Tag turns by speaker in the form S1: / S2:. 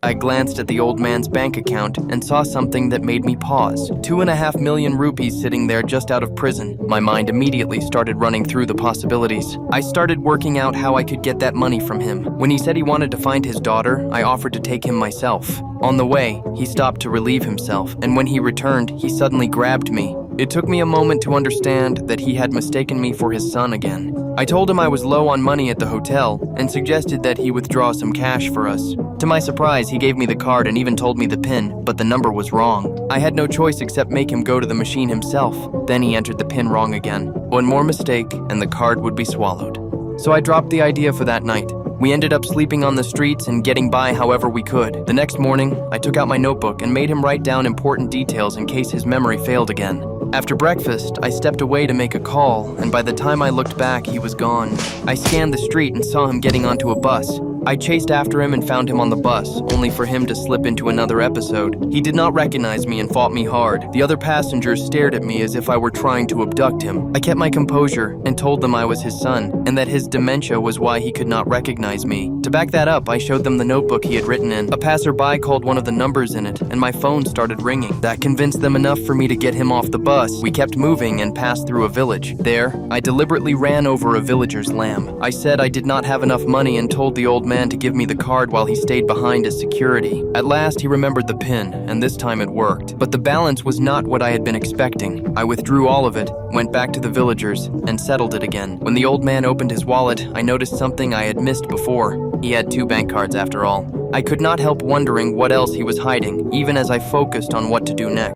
S1: I glanced at the old man's bank account and saw something that made me pause. 2.5 million rupees sitting there just out of prison. My mind immediately started running through the possibilities. I started working out how I could get that money from him. When he said he wanted to find his daughter, I offered to take him myself. On the way, he stopped to relieve himself, and when he returned, he suddenly grabbed me. It took me a moment to understand that he had mistaken me for his son again. I told him I was low on money at the hotel and suggested that he withdraw some cash for us. To my surprise, he gave me the card and even told me the PIN, but the number was wrong. I had no choice except make him go to the machine himself. Then he entered the PIN wrong again. One more mistake and the card would be swallowed. So I dropped the idea for that night. We ended up sleeping on the streets and getting by however we could. The next morning, I took out my notebook and made him write down important details in case his memory failed again. After breakfast, I stepped away to make a call, and by the time I looked back, he was gone. I scanned the street and saw him getting onto a bus. I chased after him and found him on the bus, only for him to slip into another episode. He did not recognize me and fought me hard. The other passengers stared at me as if I were trying to abduct him. I kept my composure and told them I was his son, and that his dementia was why he could not recognize me. To back that up, I showed them the notebook he had written in. A passerby called one of the numbers in it, and my phone started ringing. That convinced them enough for me to get him off the bus. We kept moving and passed through a village. There, I deliberately ran over a villager's lamb. I said I did not have enough money and told the old man to give me the card while he stayed behind as security. At last, he remembered the PIN, and this time it worked. But the balance was not what I had been expecting. I withdrew all of it, went back to the villagers, and settled it again. When the old man opened his wallet, I noticed something I had missed before. He had 2 bank cards after all. I could not help wondering what else he was hiding, even as I focused on what to do next.